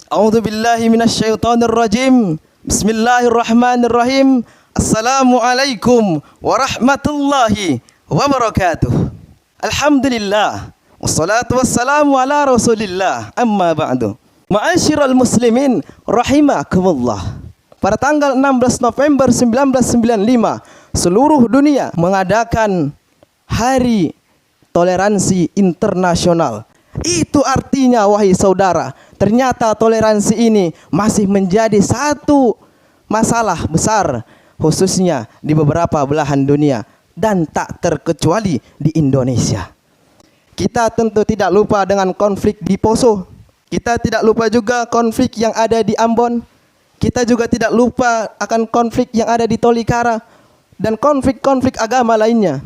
A'udzu billahi minasyaitonir rajim. Bismillahirrahmanirrahim. Assalamualaikum warahmatullahi wabarakatuh. Alhamdulillah. Wassalatu wassalamu ala Rasulillah. Amma ba'du. Ma'asyiral muslimin rahimakumullah. Pada tanggal 16 November 1995, seluruh dunia mengadakan Hari Toleransi Internasional. Itu artinya, wahai saudara, ternyata toleransi ini masih menjadi satu masalah besar, khususnya di beberapa belahan dunia dan tak terkecuali di Indonesia. Kita tentu tidak lupa dengan konflik di Poso. Kita tidak lupa juga konflik yang ada di Ambon. Kita juga tidak lupa akan konflik yang ada di Tolikara dan konflik-konflik agama lainnya.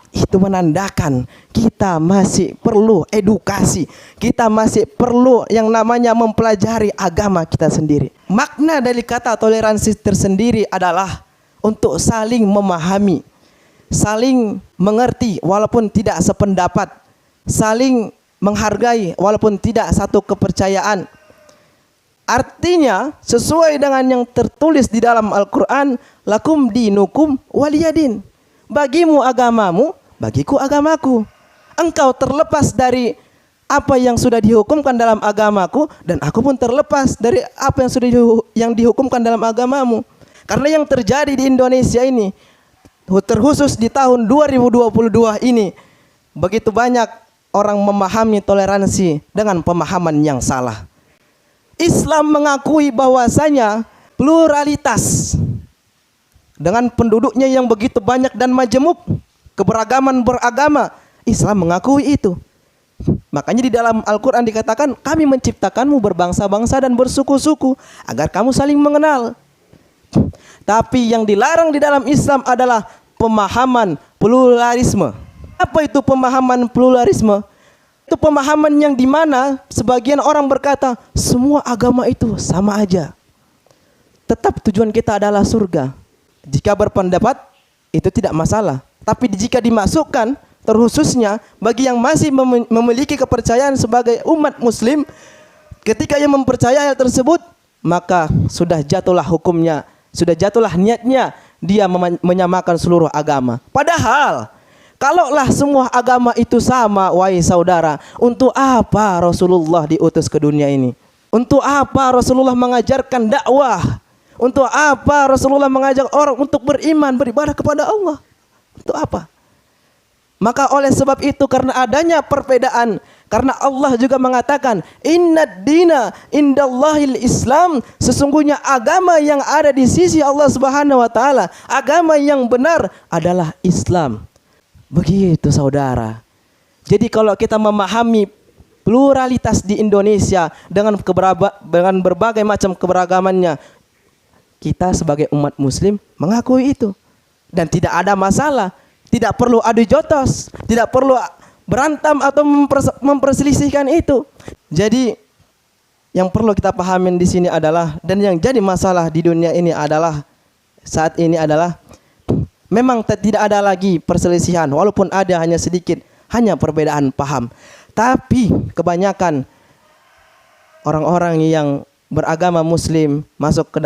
Itu menandakan kita masih perlu edukasi. Kita masih perlu yang namanya mempelajari agama kita sendiri. Makna dari kata toleransi tersendiri adalah untuk saling memahami, saling mengerti walaupun tidak sependapat, saling menghargai walaupun tidak satu kepercayaan. Artinya sesuai dengan yang tertulis di dalam Al-Quran, lakum dinukum waliyadin. Bagimu agamamu, bagiku agamaku. Engkau terlepas dari apa yang sudah dihukumkan dalam agamaku, dan aku pun terlepas dari apa yang sudah dihukumkan dalam agamamu. Karena yang terjadi di Indonesia ini, terkhusus di tahun 2022 ini, begitu banyak orang memahami toleransi dengan pemahaman yang salah. Islam mengakui bahwasanya pluralitas dengan penduduknya yang begitu banyak dan majemuk, keberagaman beragama, Islam mengakui itu. Makanya di dalam Al-Quran dikatakan, kami menciptakanmu berbangsa-bangsa dan bersuku-suku agar kamu saling mengenal. Tapi yang dilarang di dalam Islam adalah pemahaman pluralisme. Apa itu pemahaman pluralisme? Itu pemahaman yang dimana sebagian orang berkata semua agama itu sama aja. Tetap tujuan kita adalah surga. Jika berpendapat itu tidak masalah. Tapi jika dimasukkan, terkhususnya bagi yang masih memiliki kepercayaan sebagai umat muslim, ketika yang mempercayai hal tersebut, maka sudah jatuhlah hukumnya, sudah jatuhlah niatnya dia menyamakan seluruh agama. Padahal kalaulah semua agama itu sama, wahai saudara, untuk apa Rasulullah diutus ke dunia ini? Untuk apa Rasulullah mengajarkan dakwah? Untuk apa Rasulullah mengajak orang untuk beriman, beribadah kepada Allah? Untuk apa? Maka oleh sebab itu, karena adanya perbedaan, karena Allah juga mengatakan, innad dina indallahil Islam, sesungguhnya agama yang ada di sisi Allah Subhanahu wa taala, agama yang benar adalah Islam. Begitu saudara. Jadi kalau kita memahami pluralitas di Indonesia dengan berbagai macam keberagamannya, kita sebagai umat muslim mengakui itu. Dan tidak ada masalah. Tidak perlu adu jotos, tidak perlu berantem atau memperselisihkan itu. Jadi yang perlu kita pahamin di sini adalah, dan yang jadi masalah di dunia ini adalah saat ini adalah memang tidak ada lagi perselisihan, walaupun ada hanya sedikit, hanya perbedaan paham. Tapi kebanyakan orang-orang yang beragama muslim masuk ke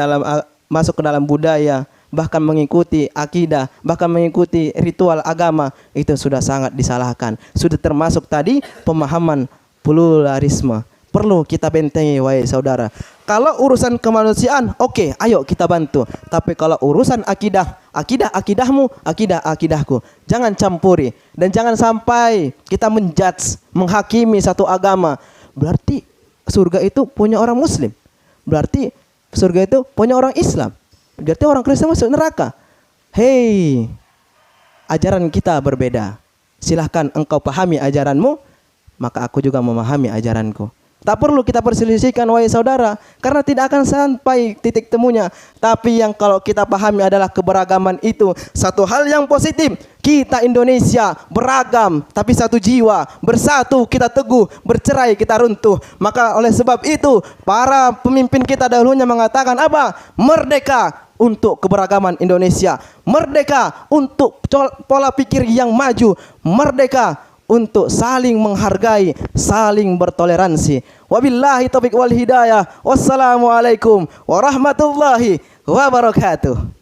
dalam budaya, bahkan mengikuti akidah, bahkan mengikuti ritual agama, itu sudah sangat disalahkan. Sudah termasuk tadi pemahaman pluralisme. Perlu kita bentengi, wahai saudara. Kalau urusan kemanusiaan, oke, ayo kita bantu. Tapi kalau urusan akidah, akidahmu, akidahku, jangan campuri. Dan jangan sampai kita menjudge, menghakimi satu agama. Berarti surga itu punya orang muslim. Berarti surga itu punya orang Islam. Berarti orang Kristen masuk neraka. Hei, ajaran kita berbeda. Silahkan engkau pahami ajaranmu, maka aku juga memahami ajaranku. Tak perlu kita perselisihkan, wahai saudara, karena tidak akan sampai titik temunya. Tapi yang kalau kita pahami adalah keberagaman itu satu hal yang positif. Kita Indonesia beragam, tapi satu jiwa, bersatu kita teguh, bercerai kita runtuh. Maka oleh sebab itu, para pemimpin kita dahulunya mengatakan apa? Merdeka untuk keberagaman Indonesia, merdeka untuk pola pikir yang maju, merdeka untuk saling menghargai, saling bertoleransi. Wabillahi taufiq wal hidayah. Wassalamualaikum warahmatullahi wabarakatuh.